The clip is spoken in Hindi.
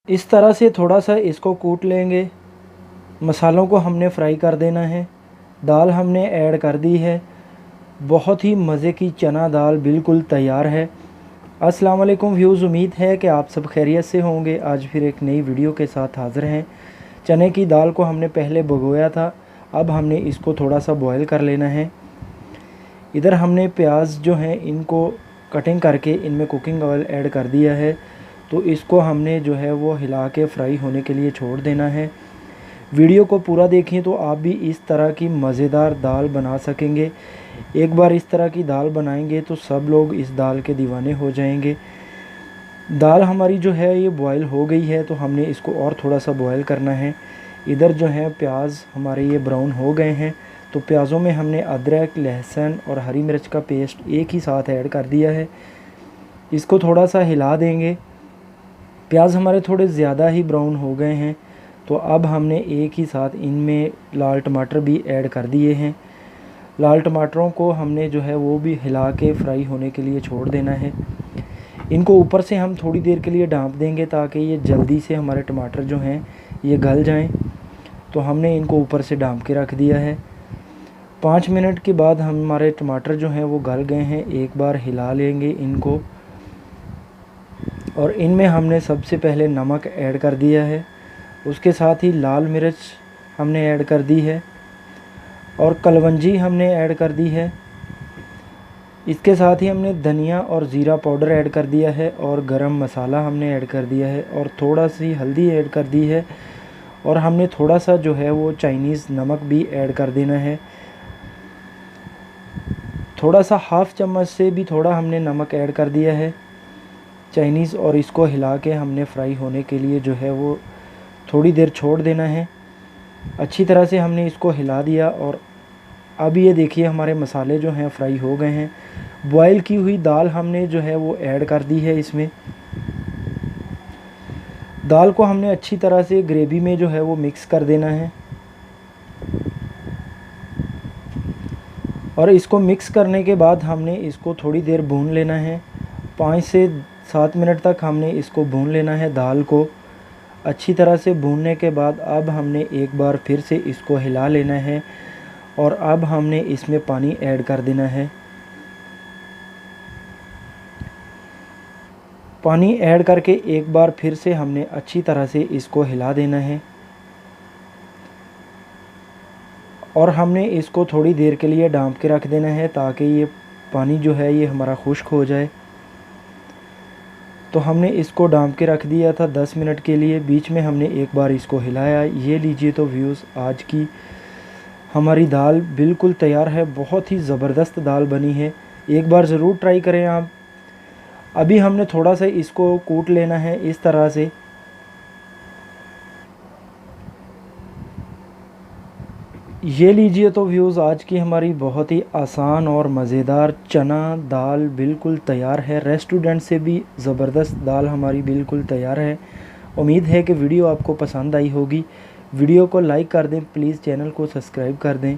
इस तरह से थोड़ा सा इसको कूट लेंगे। मसालों को हमने फ्राई कर देना है। दाल हमने ऐड कर दी है। बहुत ही मज़े की चना दाल बिल्कुल तैयार है। अस्सलाम वालेकुम व्यूज़, उम्मीद है कि आप सब खैरियत से होंगे। आज फिर एक नई वीडियो के साथ हाज़िर हैं। चने की दाल को हमने पहले भिगोया था, अब हमने इसको थोड़ा सा बॉयल कर लेना है। इधर हमने प्याज जो हैं इनको कटिंग करके इनमें कुकिंग ऑयल ऐड कर दिया है, तो इसको हमने जो है वो हिला के फ्राई होने के लिए छोड़ देना है। वीडियो को पूरा देखें तो आप भी इस तरह की मज़ेदार दाल बना सकेंगे। एक बार इस तरह की दाल बनाएंगे तो सब लोग इस दाल के दीवाने हो जाएंगे। दाल हमारी जो है ये बॉयल हो गई है, तो हमने इसको और थोड़ा सा बॉयल करना है। इधर जो है प्याज हमारे ये ब्राउन हो गए हैं, तो प्याज़ों में हमने अदरक, लहसुन और हरी मिर्च का पेस्ट एक ही साथ ऐड कर दिया है। इसको थोड़ा सा हिला देंगे। प्याज हमारे थोड़े ज़्यादा ही ब्राउन हो गए हैं, तो अब हमने एक ही साथ इनमें लाल टमाटर भी ऐड कर दिए हैं। लाल टमाटरों को हमने जो है वो भी हिला के फ्राई होने के लिए छोड़ देना है। इनको ऊपर से हम थोड़ी देर के लिए ढाँप देंगे ताकि ये जल्दी से हमारे टमाटर जो हैं ये गल जाएं। तो हमने इनको ऊपर से ढाँप के रख दिया है। 5 मिनट के बाद हमारे टमाटर जो हैं वो गल गए हैं। एक बार हिला लेंगे इनको, और इनमें हमने सबसे पहले नमक ऐड कर दिया है। उसके साथ ही लाल मिर्च हमने ऐड कर दी है और कलवंजी हमने ऐड कर दी है। इसके साथ ही हमने धनिया और ज़ीरा पाउडर ऐड कर दिया है और गरम मसाला हमने ऐड कर दिया है और थोड़ा सी हल्दी ऐड कर दी है, और हमने थोड़ा सा जो है वो चाइनीज़ नमक भी ऐड कर देना है। थोड़ा सा हाफ़ चम्मच से भी थोड़ा हमने नमक ऐड कर दिया है चाइनीज़, और इसको हिला के हमने फ्राई होने के लिए जो है वो थोड़ी देर छोड़ देना है। अच्छी तरह से हमने इसको हिला दिया, और अब ये देखिए हमारे मसाले जो हैं फ्राई हो गए हैं। बॉयल की हुई दाल हमने जो है वो ऐड कर दी है इसमें। दाल को हमने अच्छी तरह से ग्रेवी में जो है वो मिक्स कर देना है, और इसको मिक्स करने के बाद हमने इसको थोड़ी देर भून लेना है। 5 से 7 मिनट तक हमने इसको भून लेना है दाल को। अच्छी तरह से भूनने के बाद अब हमने एक बार फिर से इसको हिला लेना है, और अब हमने इसमें पानी ऐड कर देना है। पानी ऐड करके एक बार फिर से हमने अच्छी तरह से इसको हिला देना है, और हमने इसको थोड़ी देर के लिए ढाँप के रख देना है ताकि ये पानी जो है ये हमारा खुश्क हो जाए। तो हमने इसको ढाँप के रख दिया था 10 मिनट के लिए। बीच में हमने एक बार इसको हिलाया। ये लीजिए तो व्यूज़, आज की हमारी दाल बिल्कुल तैयार है। बहुत ही ज़बरदस्त दाल बनी है, एक बार ज़रूर ट्राई करें आप। अभी हमने थोड़ा सा इसको कूट लेना है इस तरह से। ये लीजिए तो व्यूज़, आज की हमारी बहुत ही आसान और मज़ेदार चना दाल बिल्कुल तैयार है। रेस्टोरेंट से भी ज़बरदस्त दाल हमारी बिल्कुल तैयार है। उम्मीद है कि वीडियो आपको पसंद आई होगी। वीडियो को लाइक कर दें, प्लीज़ चैनल को सब्सक्राइब कर दें।